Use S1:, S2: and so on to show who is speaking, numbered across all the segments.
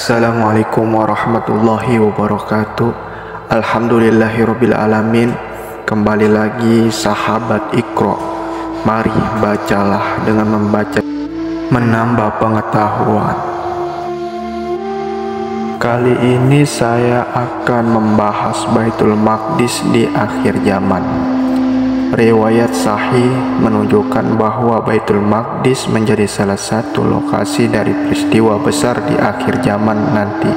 S1: Assalamualaikum warahmatullahi wabarakatuh. Alhamdulillahirabbil alamin. Kembali lagi sahabat Iqra. Mari bacalah dengan membaca menambah pengetahuan. Kali ini saya akan membahas Baitul Maqdis di akhir zaman. Riwayat sahih menunjukkan bahwa Baitul Maqdis menjadi salah satu lokasi dari peristiwa besar di akhir zaman nanti.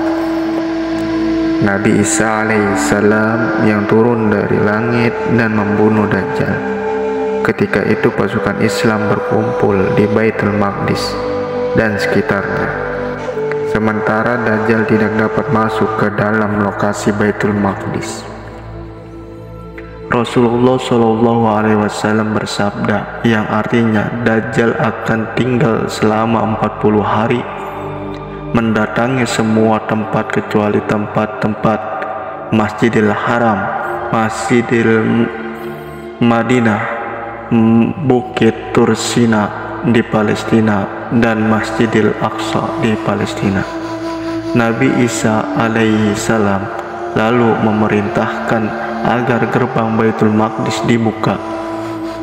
S1: Nabi Isa alaihissalam yang turun dari langit dan membunuh Dajjal. Ketika itu pasukan Islam berkumpul di Baitul Maqdis dan sekitarnya. Sementara Dajjal tidak dapat masuk ke dalam lokasi Baitul Maqdis. Rasulullah SAW bersabda, yang artinya Dajjal akan tinggal selama 40 hari, mendatangi semua tempat kecuali tempat-tempat Masjidil Haram, Masjidil Madinah, Bukit Tursina di Palestina, dan Masjidil Aqsa di Palestina. Nabi Isa alaihissalam lalu memerintahkan agar gerbang Baitul Maqdis dibuka.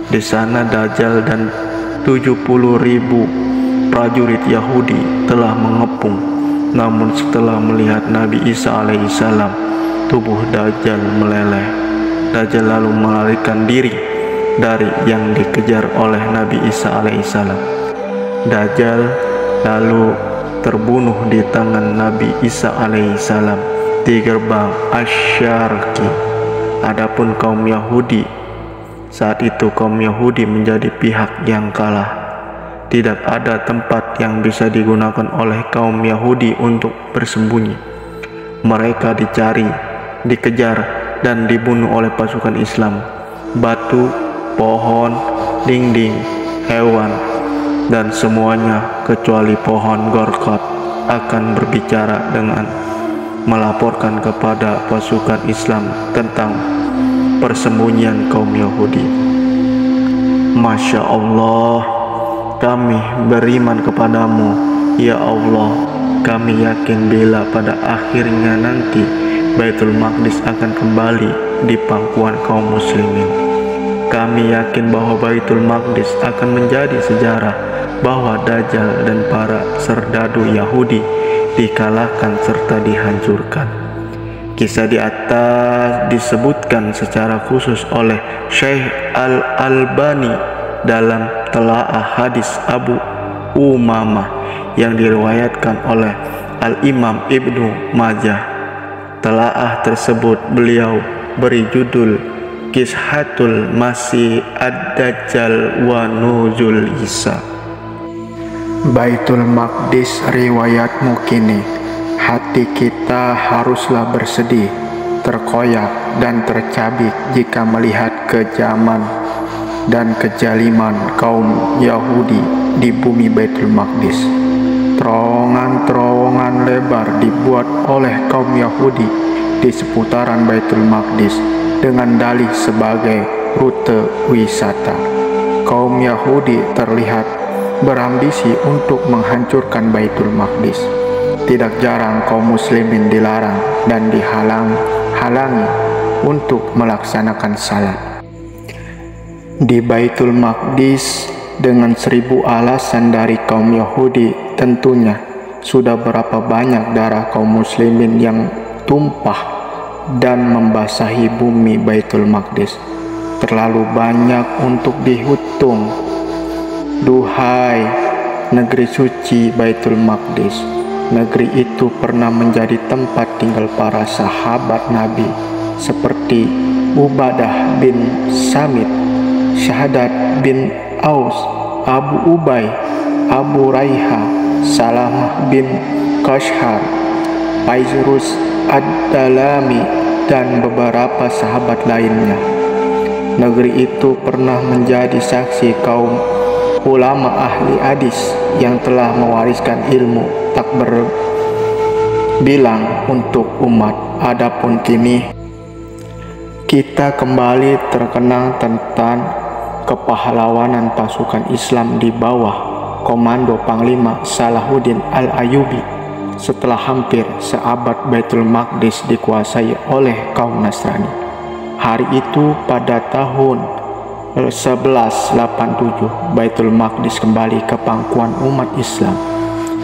S1: Di sana Dajjal dan 70.000 prajurit Yahudi telah mengepung. Namun setelah melihat Nabi Isa alaihissalam, tubuh Dajjal meleleh. Dajjal lalu melarikan diri dari yang dikejar oleh Nabi Isa alaihissalam. Dajjal lalu terbunuh di tangan Nabi Isa alaihissalam di gerbang Asy-Syarqi. Adapun kaum Yahudi, saat itu kaum Yahudi menjadi pihak yang kalah. Tidak ada tempat yang bisa digunakan oleh kaum Yahudi untuk bersembunyi. Mereka dicari, dikejar, dan dibunuh oleh pasukan Islam. Batu, pohon, dinding, hewan, dan semuanya kecuali pohon Gorkot akan berbicara dengan melaporkan kepada pasukan Islam tentang persembunyian kaum Yahudi. Masya Allah, kami beriman kepadamu, ya Allah. Kami yakin bila pada akhirnya nanti Baitul Maqdis akan kembali di pangkuan kaum muslimin. Kami yakin bahwa Baitul Maqdis akan menjadi sejarah, bahwa Dajjal dan para serdadu Yahudi dikalahkan serta dihancurkan. Kisah di atas disebutkan secara khusus oleh Syekh Al-Albani dalam Telaah Hadis Abu Umamah yang diriwayatkan oleh Al-Imam Ibnu Majah. Telaah tersebut beliau beri judul Kishatul Masih Ad-Dajjal wa Nuzul Isa. Baitul Maqdis riwayatmu kini, hati kita haruslah bersedih, terkoyak dan tercabik jika melihat kejaman dan kejaliman kaum Yahudi di bumi Baitul Maqdis. Terowongan-terowongan lebar dibuat oleh kaum Yahudi di seputaran Baitul Maqdis dengan dalih sebagai rute wisata. Kaum Yahudi terlihat berambisi untuk menghancurkan Baitul Maqdis. Tidak jarang kaum muslimin dilarang dan dihalang-halangi untuk melaksanakan salat di Baitul Maqdis dengan 1000 alasan dari kaum Yahudi. Tentunya sudah berapa banyak darah kaum muslimin yang tumpah dan membasahi bumi Baitul Maqdis. Terlalu banyak untuk dihitung. Duhai negeri suci Baitul Maqdis, negeri itu pernah menjadi tempat tinggal para sahabat Nabi seperti Ubadah bin Samit, Syahadat bin Aus, Abu Ubay, Abu Raiha, Salamah bin Qashhar, Faizrus Ad-Dalami, dan beberapa sahabat lainnya. Negeri itu pernah menjadi saksi kaum ulama ahli hadis yang telah mewariskan ilmu tak berbilang untuk umat. Adapun kini kita kembali terkenang tentang kepahlawanan pasukan Islam di bawah komando Panglima Salahuddin Al-Ayyubi setelah hampir seabad Baitul Maqdis dikuasai oleh kaum Nasrani. Hari itu pada tahun 1187 Baitul Maqdis kembali ke pangkuan umat Islam.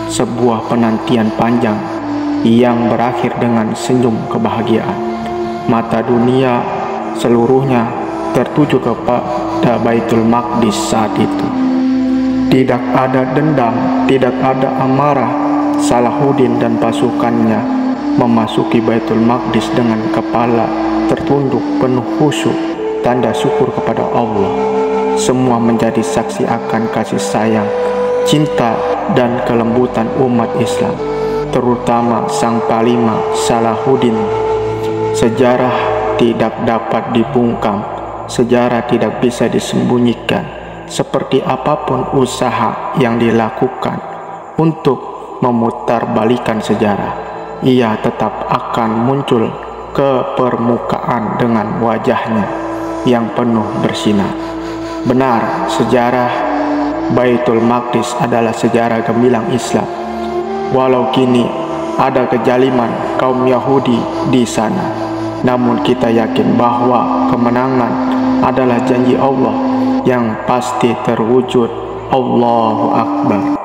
S1: Sebuah penantian panjang yang berakhir dengan senyum kebahagiaan. Mata dunia seluruhnya tertuju kepada Baitul Maqdis saat itu. Tidak ada dendam, tidak ada amarah. Salahuddin dan pasukannya memasuki Baitul Maqdis dengan kepala tertunduk penuh khusyuk, tanda syukur kepada Allah. Semua menjadi saksi akan kasih sayang, cinta dan kelembutan umat Islam, terutama sang panglima Salahuddin. Sejarah tidak dapat dibungkam, sejarah tidak bisa disembunyikan. Seperti apapun usaha yang dilakukan untuk memutarbalikan sejarah, ia tetap akan muncul ke permukaan dengan wajahnya yang penuh bersinar. Benar, sejarah Baitul Maqdis adalah sejarah gemilang Islam. Walau kini ada kejaliman kaum Yahudi di sana, namun kita yakin bahwa kemenangan adalah janji Allah yang pasti terwujud. Allahu Akbar.